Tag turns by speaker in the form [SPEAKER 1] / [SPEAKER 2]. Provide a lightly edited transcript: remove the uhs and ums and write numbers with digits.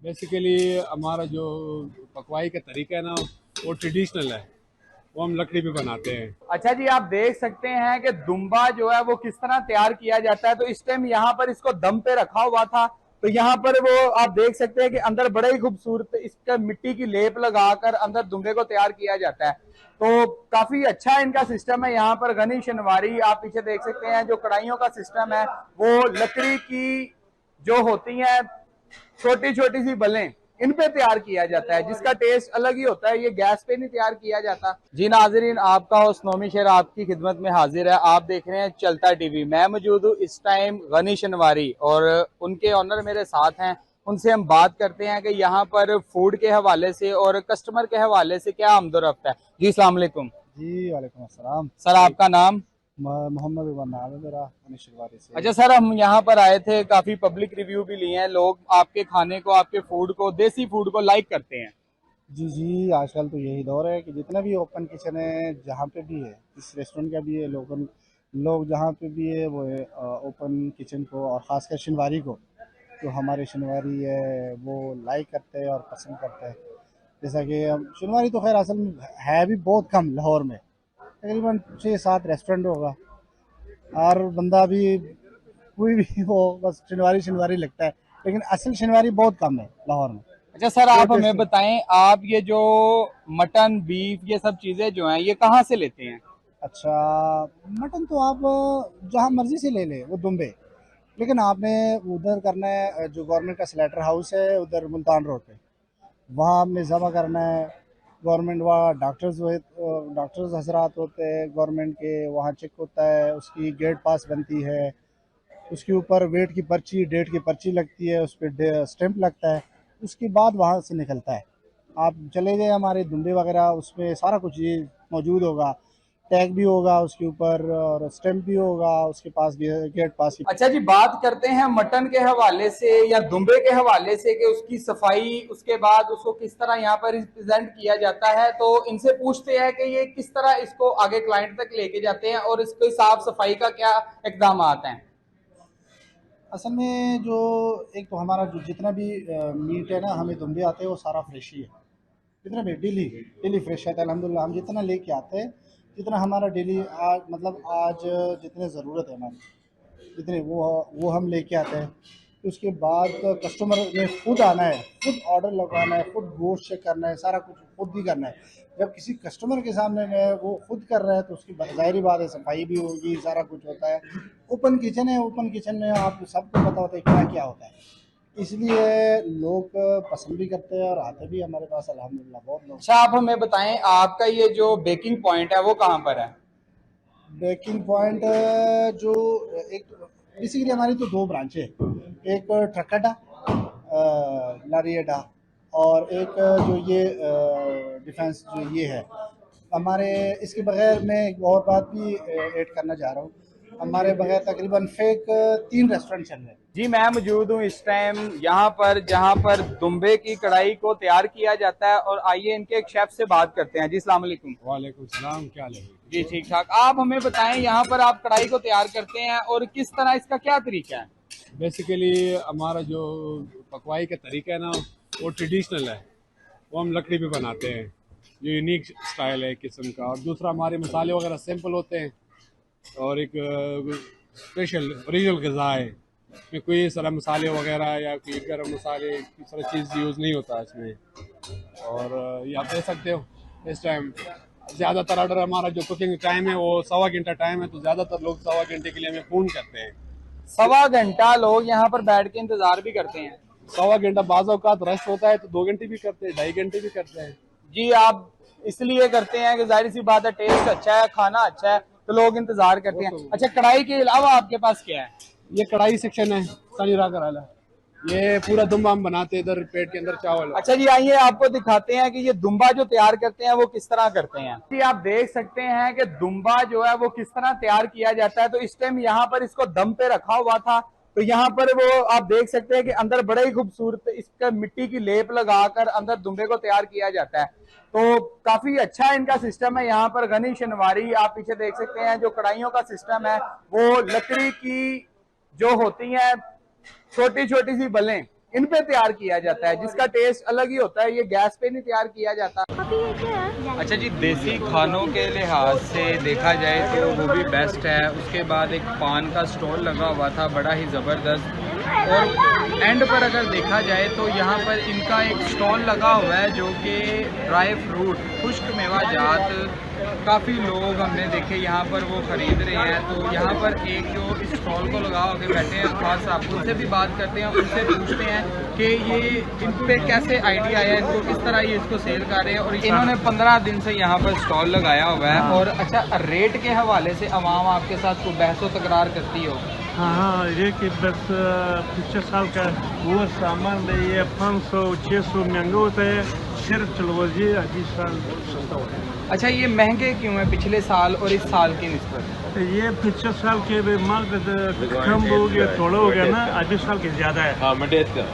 [SPEAKER 1] Basically हमारा जो पकवाई का तरीका है ना, वो ट्रेडिशनल है। वो हम लकड़ी पे बनाते हैं।
[SPEAKER 2] अच्छा जी, आप देख सकते हैं कि दुम्बा जो है वो किस तरह तैयार किया जाता है। तो इस टाइम यहाँ पर इसको दम पे रखा हुआ था, तो यहाँ पर वो आप देख सकते हैं कि अंदर बड़े ही खूबसूरत इसका मिट्टी की लेप लगाकर अंदर दुम्बे को तैयार किया जाता है। तो काफी अच्छा इनका सिस्टम है। यहाँ पर घनी शनवारी आप पीछे देख सकते हैं, जो कढ़ाइयों का सिस्टम है वो लकड़ी की जो होती हैं छोटी छोटी सी बलें, इन पे तैयार किया जाता है, जिसका टेस्ट अलग ही होता है। ये गैस पे नहीं तैयार किया जाता। जी नाजरीन, आपका होस्ट नोमी शेर आपकी खिदमत में हाजिर है। आप देख रहे हैं चलता टीवी। मैं मौजूद हूँ इस टाइम गनी शनवारी और उनके ऑनर मेरे साथ हैं। उनसे हम बात करते हैं कि यहाँ पर फूड के हवाले से और कस्टमर के हवाले से क्या आमदोरफ्त है। जी अस्सलाम वालेकुम।
[SPEAKER 3] जी वालेकुम अस्सलाम।
[SPEAKER 2] सर आपका नाम?
[SPEAKER 3] मोहम्मद उमर नाम है मेरा, अनिशवारी से।
[SPEAKER 2] अच्छा सर, हम यहाँ पर आए थे, काफी पब्लिक रिव्यू भी लिए हैं। लोग आपके खाने को, आपके फूड को, देसी फूड को लाइक करते हैं।
[SPEAKER 3] जी जी, आजकल तो यही दौर है कि जितना भी ओपन किचन है जहाँ पे भी है, इस रेस्टोरेंट का भी है, लोग जहाँ पे भी है वो है ओपन किचन को, और ख़ासकर शनवारी को, जो हमारे शनवारी है वो लाइक करते हैं और पसंद करते हैं। जैसा कि शनवारी तो खैर असल में है भी बहुत कम लाहौर में, तकरीबन 6-7 रेस्टोरेंट होगा। और बंदा भी कोई भी हो, बस शनवारी शनवारी लगता है, लेकिन असल शनवारी बहुत कम है लाहौर में।
[SPEAKER 2] अच्छा सर,
[SPEAKER 3] कोई
[SPEAKER 2] आप हमें
[SPEAKER 3] टेस्ट नहीं।
[SPEAKER 2] बताएं, आप ये जो मटन, बीफ, ये सब चीजें जो हैं, ये कहाँ से लेते हैं?
[SPEAKER 3] अच्छा, मटन तो आप जहाँ मर्जी से ले लें, वो दुम्बे। लेकिन आपने उधर करना है, जो गवर्नमेंट का स्लेटर हाउस है उधर मुल्तान रोड पे, वहाँ आपने जमा करना है। गवर्नमेंट वहाँ डॉक्टर्स हजरात होते हैं गवर्नमेंट के, वहाँ चेक होता है, उसकी गेट पास बनती है, उसके ऊपर वेट की पर्ची, डेट की पर्ची लगती है, उस पर स्टैंप लगता है। उसके बाद वहाँ से निकलता है। आप चले गए हमारे दुम्बे वगैरह, उसमें सारा कुछ ये मौजूद होगा। टैग भी होगा उसके ऊपर और स्टैंप भी होगा उसके पास, गेट पास की।
[SPEAKER 2] अच्छा जी, बात करते हैं मटन के हवाले से या दुम्बे के हवाले से कि उसकी सफाई, उसके बाद उसको किस तरह यहाँ पर रिप्रेजेंट किया जाता है। तो इनसे पूछते हैं कि ये किस तरह इसको आगे क्लाइंट तक लेके जाते हैं और इसकी साफ सफाई का क्या इकदाम हैं।
[SPEAKER 3] असल में जो एक तो हमारा जो जितना भी मीट है ना, हमें दुम्बे आते हैं वो सारा फ्रेश ही है। जितना भी डेली डेली फ्रेश है अल्हम्दुलिल्लाह। हम जितना लेके आते हैं, जितना हमारा डेली आज मतलब आज जितने ज़रूरत है हमारी, जितने वो हम लेके आते हैं। फिर उसके बाद कस्टमर ने खुद आना है, खुद ऑर्डर लगवाना है, खुद गोश्त चेक करना है, सारा कुछ खुद ही करना है। जब किसी कस्टमर के सामने में वो खुद कर रहा है तो उसकी ज़ाहिर बात है, सफाई भी होगी, सारा कुछ होता है। ओपन किचन है, ओपन किचन में आपको सबको पता होता है क्या क्या होता है, इसलिए लोग पसंद भी करते हैं और आते भी हमारे पास अल्हम्दुलिल्लाह बहुत लोग।
[SPEAKER 2] अच्छा, आप हमें बताएं, आपका ये जो बेकिंग पॉइंट है वो कहाँ पर है?
[SPEAKER 3] बेकिंग पॉइंट जो एक बेसिकली हमारी तो दो ब्रांचें हैं, एक ट्रकटा लारिएडा, और एक जो ये डिफेंस जो ये है हमारे। इसके बगैर मैं एक और बात भी ऐड करना चाह रहा हूँ, हमारे बगैर तकरीबन फेक 3 रेस्टोरेंट चल रहे हैं।
[SPEAKER 2] जी, मैं मौजूद हूँ इस टाइम यहाँ पर, जहाँ पर दुम्बे की कढ़ाई को तैयार किया जाता है। और आइए इनके एक शेफ से बात करते हैं। जी अस्सलाम वालेकुम।
[SPEAKER 1] वालेकुम सलाम, क्या हाल है?
[SPEAKER 2] जी ठीक ठाक। आप हमें बताएं, यहाँ पर आप कढ़ाई को तैयार करते हैं और किस तरह, इसका क्या तरीका है?
[SPEAKER 1] बेसिकली हमारा जो पकवाई का तरीका है ना, वो ट्रेडिशनल है। वो हम लकड़ी पे बनाते हैं। जो यूनिक स्टाइल है किस्म का। और दूसरा, हमारे मसाले वगैरह सिंपल होते हैं। और एक स्पेशल ओरिजिनल ग़िज़ा है। इसमें कोई सारा मसाले वगैरह या कोई गर्म मसाले की सारा चीज़ यूज़ नहीं होता इसमें। और ये आप देख सकते हो इस टाइम ज़्यादातर ऑर्डर, हमारा जो कुकिंग टाइम है वो 1.25 घंटा टाइम है, तो ज़्यादातर लोग 1.25 घंटे के लिए हमें फ़ोन करते हैं।
[SPEAKER 2] 1.25 घंटा लोग यहाँ पर बैठ के इंतजार भी करते हैं?
[SPEAKER 1] 1.25 घंटा, बाज़ औक़ात रश होता है तो 2 घंटे भी करते हैं, 2.5 घंटे भी करते हैं।
[SPEAKER 2] जी, आप इसलिए करते हैं कि जाहिर सी बात है, टेस्ट अच्छा है, खाना अच्छा है, तो लोग इंतजार
[SPEAKER 1] वो
[SPEAKER 2] करते हैं।
[SPEAKER 1] तो
[SPEAKER 2] अच्छा, कढ़ाई के अलावा आपके पास क्या है?
[SPEAKER 1] ये कढ़ाई सेक्शन है, सनी राकर वाला। ये पूरा दुम्बा हम बनाते हैं, इधर पेट के अंदर चावल।
[SPEAKER 2] अच्छा जी, आइए आपको दिखाते हैं कि ये दुम्बा जो तैयार करते हैं वो किस तरह करते हैं। जी, आप देख सकते हैं कि दुम्बा जो है वो किस तरह तैयार किया जाता है। तो इस टाइम यहाँ पर इसको दम पे रखा हुआ था, तो यहाँ पर वो आप देख सकते हैं कि अंदर बड़े ही खूबसूरत इसका मिट्टी की लेप लगाकर अंदर दुम्बे को तैयार किया जाता है। तो काफी अच्छा इनका सिस्टम है। यहाँ पर घनी शनवारी आप पीछे देख सकते हैं, जो कढ़ाइयों का सिस्टम है वो लकड़ी की जो होती हैं छोटी छोटी सी बलें, इन पे तैयार किया जाता है, जिसका टेस्ट अलग ही होता है। ये गैस पे नहीं तैयार किया जाता। अच्छा जी, देसी खानों के लिहाज से देखा जाए तो वो भी बेस्ट है। उसके बाद एक पान का स्टॉल लगा हुआ था, बड़ा ही ज़बरदस्त। और एंड पर अगर देखा जाए तो यहाँ पर इनका एक स्टॉल लगा हुआ है जो कि ड्राई फ्रूट, खुश्क मेवा जात, काफ़ी लोग हमने देखे यहाँ पर वो ख़रीद रहे हैं। तो यहाँ पर एक जो इस स्टॉल को लगा के बैठे हैं खास साहब, उनसे भी बात करते हैं, उनसे पूछते हैं कि ये इन पे कैसे आइडिया आया, इनको किस तरह ये इसको सेल कर रहे हैं। और इन्होंने 15 दिन से यहाँ पर स्टॉल लगाया हुआ है। और अच्छा, रेट के हवाले से अवाम आपके साथ कोई बहसो तकरार करती हो?
[SPEAKER 4] हाँ, ये कि बस पिछले साल का वो सामान ये 500-600 महंगा होता है, सिर्फ चलवजी इस साल सस्ता होता है।
[SPEAKER 2] अच्छा, ये महंगे क्यों है पिछले साल और इस साल की निस्बत?
[SPEAKER 4] ये पिछले साल के माल कम हो गया, थोड़ा हो गया ना, अभी साल के ज़्यादा है।
[SPEAKER 5] हाँ, मंडेज का